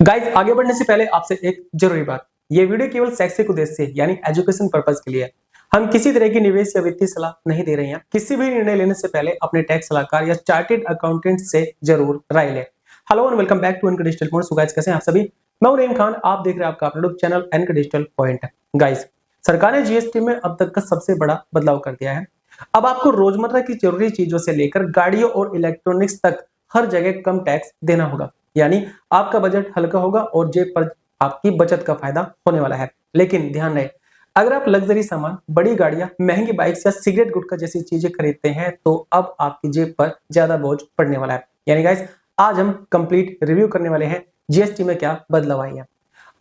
Guys आगे बढ़ने से पहले आपसे एक जरूरी बात। ये वीडियो केवल शैक्षिक उद्देश्य से यानी एजुकेशन पर्पस के लिए है। हम किसी तरह की निवेश या वित्तीय सलाह नहीं दे रहे हैं। किसी भी निर्णय लेने से पहले अपने टैक्स सलाहकार या चार्टेड अकाउंटेंट से जरूर राय लें। Hello and welcome back to NK digital point. So guys कैसे हैं आप सभी? मैं हूं रहीम खान, आप देख रहे हैं आपका अपना YouTube channel NK digital point. Guys सरकार ने जीएसटी में अब तक का सबसे बड़ा बदलाव कर दिया है। अब आपको रोजमर्रा की जरूरी चीजों से लेकर गाड़ियों और इलेक्ट्रॉनिक्स तक हर जगह कम टैक्स देना होगा। यानी आपका बजट हल्का होगा और जेब पर आपकी बचत का फायदा होने वाला है। लेकिन ध्यान रहे, अगर आप लग्जरी सामान, बड़ी गाड़ियां, महंगी बाइक्स या सिगरेट गुटखा जैसी चीजें खरीदते हैं तो अब आपकी जेब पर ज्यादा बोझ पड़ने वाला है। यानी गाइस आज हम कंप्लीट रिव्यू करने वाले हैं जीएसटी में क्या बदलाव आई है।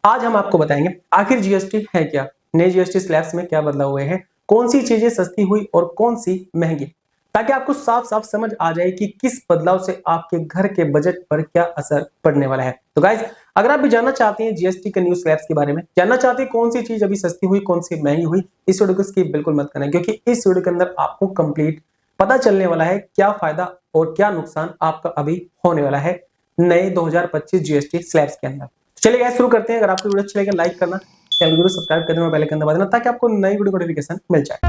आज हम आपको बताएंगे आखिर जीएसटी है क्या, नए जीएसटी स्लैब्स में क्या बदलाव हुए हैं, कौन सी चीजें सस्ती हुई और कौन सी महंगी, ताकि आपको साफ साफ समझ आ जाए कि किस बदलाव से आपके घर के बजट पर क्या असर पड़ने वाला है। तो गाइस अगर आप भी जानना चाहते हैं जीएसटी के न्यू स्लैब्स के बारे में, जानना चाहते हैं कौन सी चीज अभी सस्ती हुई कौन सी महंगी हुई, इस वीडियो को स्किप बिल्कुल मत करना, क्योंकि इस वीडियो के अंदर आपको कंप्लीट पता चलने वाला है क्या फायदा और क्या नुकसान आपका अभी होने वाला है नए 2025 जीएसटी स्लैब्स के अंदर। चलिए गाइस शुरू करते हैं। अगर आपको वीडियो अच्छा लगे लाइक करना, चैनल को सब्सक्राइब कर देना, बेल आइकन दबा देना ताकि आपको नई वीडियो नोटिफिकेशन मिल जाए।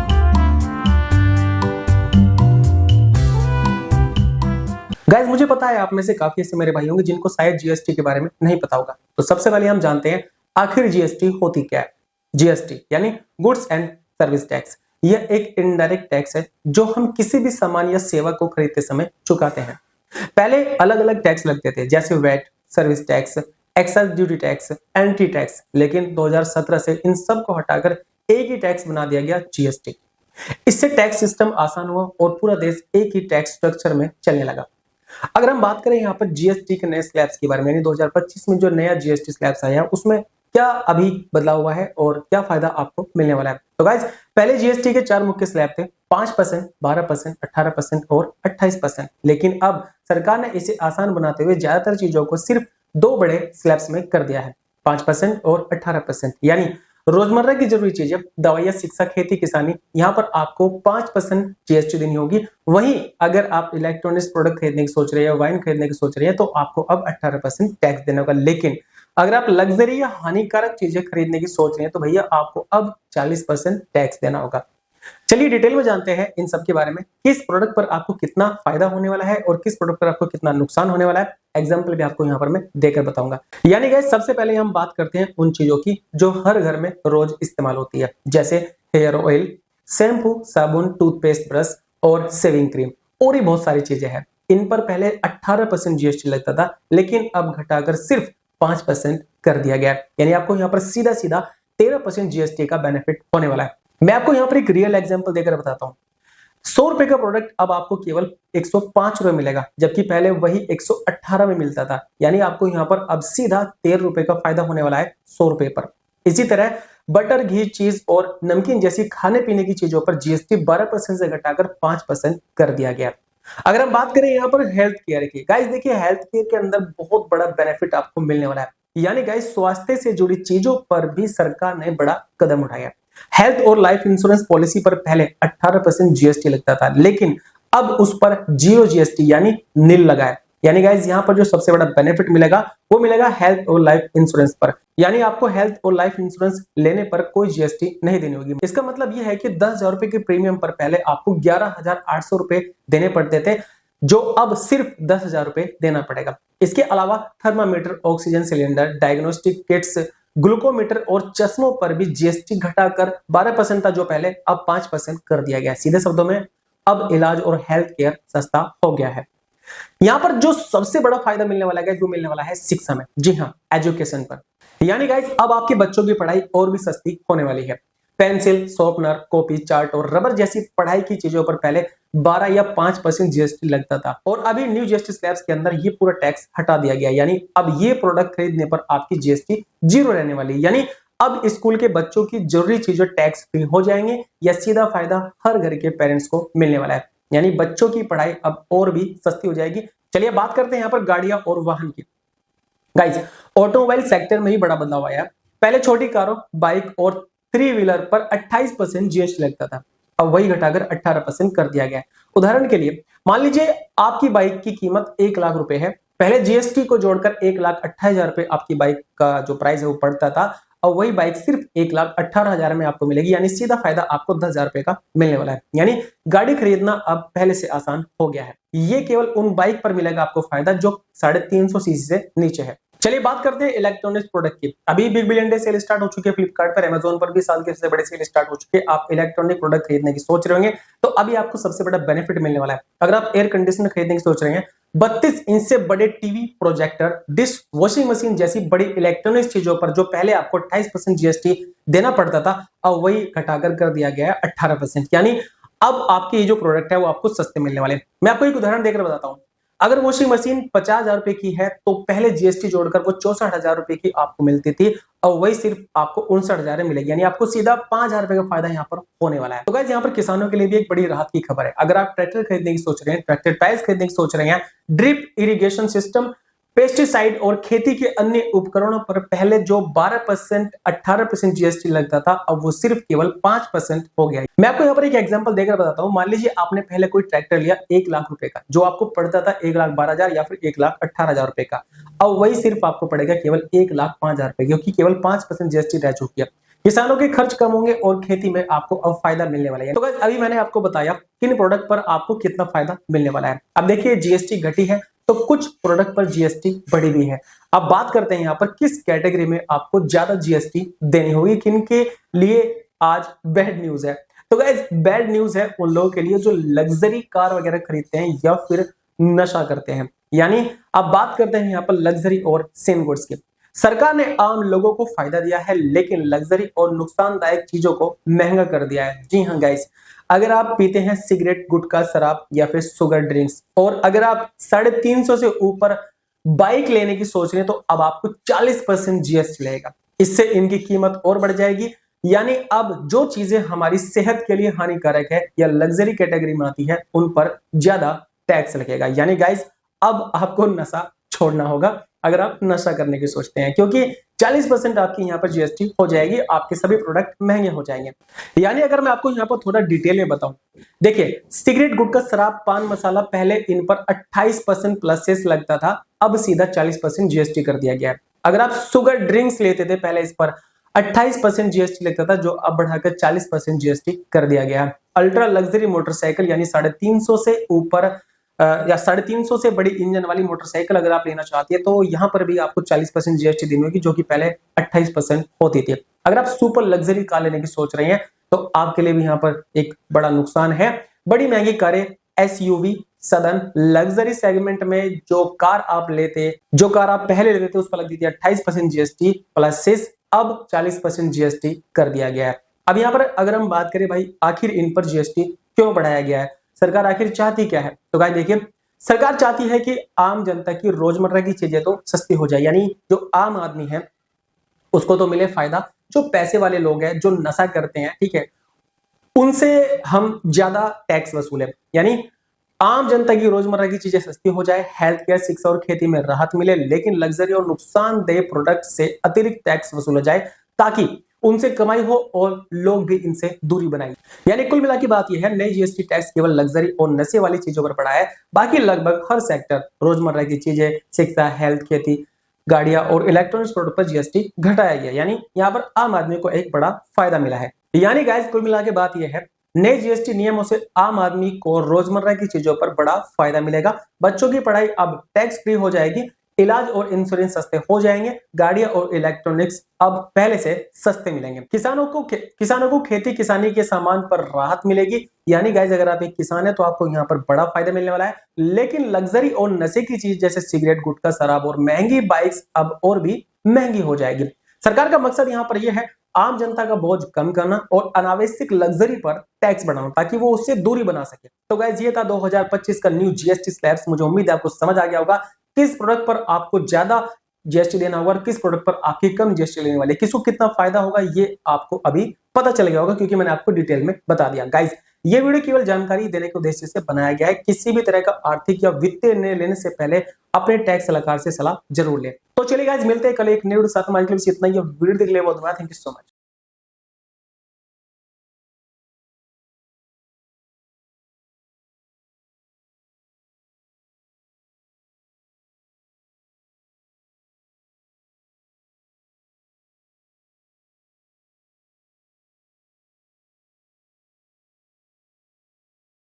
गाइस मुझे पता है आप में से काफी ऐसे मेरे भाई होंगे जिनको शायद जीएसटी के बारे में नहीं पता होगा। तो सबसे पहले हम जानते हैं आखिर जीएसटी होती क्या है। जीएसटी यानी गुड्स एंड सर्विस टैक्स। यह एक इनडायरेक्ट टैक्स है जो हम किसी भी सामान या सेवा को खरीदते समय चुकाते हैं। पहले अलग अलग टैक्स लगते थे जैसे VAT, service tax, excise duty tax, entry tax, लेकिन 2017 से इन सब को हटाकर एक ही टैक्स बना दिया गया जीएसटी। इससे टैक्स सिस्टम आसान हुआ और पूरा देश एक ही टैक्स स्ट्रक्चर में चलने लगा। अगर हम बात करें यहाँ पर जीएसटी के नए स्लैब्स के बारे में, यानी 2025 में जो नया जीएसटी स्लैब्स आया है उसमें क्या अभी बदलाव हुआ है और क्या फायदा आपको मिलने वाला है। तो गाइस पहले जीएसटी के 4 मुख्य स्लैब थे, 5%, 12%, 18% और 28%। लेकिन अब सरकार ने इसे आसान बनाते हुए ज्यादातर चीजों को सिर्फ 2 बड़े स्लैब्स में कर दिया है, 5% और 18%। यानी रोजमर्रा की जरूरी चीजें, दवाइयां, शिक्षा, खेती, किसानी, यहाँ पर आपको 5% जीएसटी देनी होगी। वहीं अगर आप इलेक्ट्रॉनिक्स प्रोडक्ट खरीदने की सोच रहे हैं, वाइन खरीदने की सोच रहे हैं, तो आपको अब 18% टैक्स देना होगा। लेकिन अगर आप लग्जरी या हानिकारक चीजें खरीदने की सोच रहे हैं तो भैया आपको अब 40% टैक्स देना होगा। चलिए डिटेल में जानते हैं इन सब के बारे में, किस प्रोडक्ट पर आपको कितना फायदा होने वाला है और किस प्रोडक्ट पर आपको कितना नुकसान होने वाला है। एग्जांपल भी आपको यहाँ पर मैं देकर बताऊंगा। यानी गाइस सबसे पहले हम बात करते हैं उन चीजों की जो हर घर में रोज इस्तेमाल होती है, जैसे हेयर ऑयल, शैम्पू, साबुन, टूथपेस्ट, ब्रश और शेविंग क्रीम और भी बहुत सारी चीजें हैं। इन पर पहले 18% जीएसटी लगता था, लेकिन अब घटाकर सिर्फ 5% कर दिया गया। यानी आपको यहाँ पर सीधा सीधा 13% जीएसटी का बेनिफिट होने वाला है। मैं आपको यहाँ पर एक रियल एग्जांपल देकर बताता हूँ। 100 रुपए का प्रोडक्ट अब आपको केवल 105 रुपए मिलेगा, जबकि पहले वही 118 में मिलता था। यानी आपको यहाँ पर अब सीधा 13 रुपए का फायदा होने वाला है 100 रुपए पर। इसी तरह बटर, घी, चीज और नमकीन जैसी खाने पीने की चीजों पर जीएसटी 12% से घटाकर 5% कर दिया गया। अगर हम बात करें यहाँ पर हेल्थ केयर की, गाइस देखिए हेल्थ केयर के अंदर बहुत बड़ा बेनिफिट आपको मिलने वाला है। यानी गाइस स्वास्थ्य से जुड़ी चीजों पर भी सरकार ने बड़ा कदम उठाया। हेल्थ और लाइफ इंश्योरेंस पॉलिसी पर पहले 18% जीएसटी लगता था, लेकिन अब उस पर 0 जीएसटी यानी नील लगा है। यानी गाइस यहाँ पर जो सबसे बड़ा बेनिफिट मिलेगा वो मिलेगा हेल्थ और लाइफ इंश्योरेंस पर। यानी आपको हेल्थ और लाइफ इंश्योरेंस लेने पर कोई जीएसटी नहीं देनी होगी। इसका मतलब यह है कि 10,000 रुपए के प्रीमियम पर पहले आपको 11,800 रुपए देने पड़ते थे, जो अब सिर्फ 10,000 रुपए देना पड़ेगा। इसके अलावा thermometer, oxygen cylinder, diagnostic kits, glucometer और चश्मों पर भी जीएसटी घटाकर 12% था जो पहले, अब 5% कर दिया गया। सीधे शब्दों में अब इलाज और हेल्थ केयर सस्ता हो गया है। यहाँ पर जो सबसे बड़ा फायदा मिलने वाला है वो मिलने वाला है शिक्षा में, जी हाँ एजुकेशन पर। यानी गाइस अब आपके बच्चों की पढ़ाई और भी सस्ती होने वाली है। पेंसिल, शॉर्पनर, कॉपी, चार्ट और रबर जैसी पढ़ाई की चीजों पर पहले 12 या 5% जीएसटी लगता था, और अभी न्यू जीएसटी स्लैब्स के अंदर ये पूरा टैक्स हटा दिया गया। यानी अब ये प्रोडक्ट खरीदने पर आपकी जीएसटी 0 रहने वाली। यानी अब स्कूल के बच्चों की जरूरी चीजें टैक्स फ्री हो जाएंगे। यह सीधा फायदा हर घर के पेरेंट्स को मिलने वाला है। यानी बच्चों की पढ़ाई अब और भी सस्ती हो जाएगी। चलिए बात करते हैं यहाँ पर गाड़ियां और वाहन की। गाइस ऑटोमोबाइल सेक्टर में ही बड़ा बदलाव आया। पहले छोटी कारों, बाइक और 3 व्हीलर पर 28% जीएसटी लगता था, अब वही घटाकर 18% कर दिया गया है। उदाहरण के लिए मान लीजिए आपकी बाइक की कीमत 1 लाख रुपए है पहले जीएसटी को जोड़कर 1,28,000 रुपए आपकी बाइक का जो प्राइस है वो पड़ता था, और वही बाइक सिर्फ 1,18,000 में आपको मिलेगी, यानी सीधा फायदा आपको 10,000 रुपए का मिलने वाला है। यानी गाड़ी खरीदना अब पहले से आसान हो गया है। ये केवल उन बाइक पर मिलेगा आपको फायदा जो 350 सीसी से नीचे है। चलिए बात करते हैं इलेक्ट्रॉनिक्स प्रोडक्ट की। अभी big billion day cell start हो चुके हैं फ्लिपकार्ट पर, अमेज़न पर भी साल के सबसे बड़े सेल स्टार्ट हो चुके हैं। आप इलेक्ट्रॉनिक प्रोडक्ट खरीदने की सोच रहे होंगे तो अभी आपको सबसे बड़ा बेनिफिट मिलने वाला है। अगर आप एयर कंडीशनर खरीदने की सोच रहे हैं, 32 इंच से बड़े TV, projector, dish, washing machine जैसी बड़ी इलेक्ट्रॉनिक्स चीजों पर जो पहले आपको 28% जीएसटी देना पड़ता था, अब वही घटाकर कर दिया गया है 18%। यानी अब आपके ये जो प्रोडक्ट है वो आपको सस्ते मिलने वाले हैं। मैं आपको एक उदाहरण देकर बताता हूं। अगर वॉशिंग मशीन 50,000 रुपए की है तो पहले जीएसटी जोड़कर वो 64,000 रुपए की आपको मिलती थी, और वही सिर्फ आपको 59,000 मिलेगी। यानी आपको सीधा 5,000 रुपए का फायदा यहाँ पर होने वाला है। तो गाइस यहाँ पर किसानों के लिए भी एक बड़ी राहत की खबर है। अगर आप ट्रैक्टर खरीदने की सोच रहे हैं, ट्रैक्टर टायर्स खरीदने की सोच रहे हैं, ड्रिप इरिगेशन सिस्टम, पेस्टिसाइड और खेती के अन्य उपकरणों पर पहले जो 12%, 18% जीएसटी लगता था, अब वो सिर्फ केवल 5% हो गया है। मैं आपको यहाँ पर एक एग्जांपल देकर बताता हूँ। मान लीजिए आपने पहले कोई ट्रैक्टर लिया 1 लाख रुपए का, जो आपको पड़ता था 1,12,000 या फिर 1,18,000 रुपए का, अब वही सिर्फ आपको पड़ेगा केवल 1,05,000 रुपए, क्योंकि केवल 5% जीएसटी रह चुकी है। किसानों के खर्च कम होंगे और खेती में आपको अब फायदा मिलने वाला है। तो गाइस अभी मैंने आपको बताया किन प्रोडक्ट पर आपको कितना फायदा मिलने वाला है। अब देखिए जीएसटी घटी है तो कुछ प्रोडक्ट पर जीएसटी बढ़ी भी है। अब बात करते हैं यहाँ पर किस कैटेगरी में आपको ज्यादा जीएसटी देनी होगी, किनके लिए आज बैड न्यूज है। तो गाइस बैड न्यूज है उन लोगों के लिए जो लग्जरी कार वगैरह खरीदते हैं या फिर नशा करते हैं। यानी अब बात करते हैं यहाँ पर लग्जरी और सेन गुड्स की। सरकार ने आम लोगों को फायदा दिया है, लेकिन लग्जरी और नुकसानदायक चीजों को महंगा कर दिया है। जी हाँ गाइस, अगर आप पीते हैं सिगरेट, गुटखा, शराब या फिर शुगर ड्रिंक्स, और अगर आप 350 से ऊपर बाइक लेने की सोच रहे हैं, तो अब आपको 40% जीएसटी लगेगा। इससे इनकी कीमत और बढ़ जाएगी। यानी अब जो चीजें हमारी सेहत के लिए हानिकारक है या लग्जरी कैटेगरी में आती है, उन पर ज्यादा टैक्स लगेगा। यानी गाइस अब आपको नशा छोड़ना होगा अगर आप नशा करने की सोचते हैं, क्योंकि 40% आपकी यहाँ पर जीएसटी हो जाएगी, आपके सभी प्रोडक्ट महंगे हो जाएंगे। यानी अगर मैं आपको यहाँ पर थोड़ा डिटेल में बताऊं, देखिए सिगरेट, गुटखा, शराब, पान मसाला पहले इन पर 28% प्लस सेस लगता था, अब सीधा 40% जीएसटी कर दिया गया है। अगर आप शुगर ड्रिंक्स लेते थे पहले इस पर 28% जीएसटी लगता था, जो अब बढ़ाकर 40% जीएसटी कर दिया गया है। अल्ट्रा लग्जरी मोटरसाइकिल यानी 350 से ऊपर या 350 से बड़ी इंजन वाली मोटरसाइकिल अगर आप लेना चाहती है तो यहाँ पर भी आपको 40% जीएसटी देनी होगी, जो कि पहले 28% होती थी। अगर आप सुपर लग्जरी कार लेने की सोच रहे हैं तो आपके लिए भी यहाँ पर एक बड़ा नुकसान है। बड़ी महंगी कारें, एसयूवी, सदन, लग्जरी सेगमेंट में जो कार आप पहले लेते थे उस पर लगती थी 28% जीएसटी प्लस सेस, अब 40% जीएसटी कर दिया गया है। अब यहाँ पर अगर हम बात करें भाई आखिर इन पर जीएसटी क्यों बढ़ाया गया है, सरकार आखिर चाहती क्या है, तो गाइस देखिए सरकार चाहती है कि आम जनता की रोजमर्रा की चीजें तो सस्ती हो जाए। यानी जो आम आदमी है उसको तो मिले फायदा, जो पैसे वाले लोग हैं, जो नशा करते हैं, ठीक है, उनसे हम ज्यादा टैक्स वसूलें। यानी आम जनता की रोजमर्रा की चीजें सस्ती हो जाए, हेल्थ केयर, शिक्षा और खेती में राहत मिले, लेकिन लग्जरी और नुकसानदेह प्रोडक्ट से अतिरिक्त टैक्स वसूला जाए ताकि उनसे कमाई हो और लोग भी इनसे दूरी बनाए। यानी कुल मिला की बात यह है, नई जीएसटी टैक्स केवल लग्जरी और नशे वाली चीजों पर पड़ा है, बाकी लगभग हर सेक्टर, रोजमर्रा की चीजें, शिक्षा, हेल्थ, खेती, गाड़ियां और इलेक्ट्रॉनिक्स प्रोडक्ट पर जीएसटी घटाया गया। यानी यहाँ पर आम आदमी को एक बड़ा फायदा मिला है। यानी गाइस कुल मिला के बात यह है, नए जीएसटी नियमों से आम आदमी को रोजमर्रा की चीजों पर बड़ा फायदा मिलेगा। बच्चों की पढ़ाई अब टैक्स फ्री हो जाएगी, इलाज और इंश्योरेंस सस्ते हो जाएंगे, गाड़ियां और इलेक्ट्रॉनिक्स अब पहले से सस्ते मिलेंगे। किसानों को खेती किसानी के सामान पर राहत मिलेगी। यानी गाइस अगर आप एक किसान है तो आपको यहाँ पर बड़ा फायदा मिलने वाला है, लेकिन लग्जरी और नशे की चीज जैसे सिगरेट, गुटखा, शराब और महंगी बाइक्स अब और भी महंगी हो जाएगी। सरकार का मकसद यहाँ पर यह है आम जनता का बोझ कम करना और अनावश्यक लग्जरी पर टैक्स बढ़ाना, ताकि वो उससे दूरी बना सके। तो गाइस ये था 2025 का न्यू जीएसटी स्लैब्स। मुझे उम्मीद है आपको समझ आ गया होगा किस प्रोडक्ट पर आपको ज्यादा जीएसटी देना होगा और किस प्रोडक्ट पर आपकी कम जीएसटी लेने वाली है, किसको कितना फायदा होगा ये आपको अभी पता चल गया होगा, क्योंकि मैंने आपको डिटेल में बता दिया। गाइस ये वीडियो केवल जानकारी देने के उद्देश्य से बनाया गया है। किसी भी तरह का आर्थिक या वित्तीय निर्णय लेने से पहले अपने टैक्स सलाहकार से सलाह जरूर लें। तो चलिए गाइस मिलते हैं कल एक न्यू वीडियो साथ। हमारे लिए इतना ही वीडियो देख ले बहुत धन्यवाद। Thank you so much.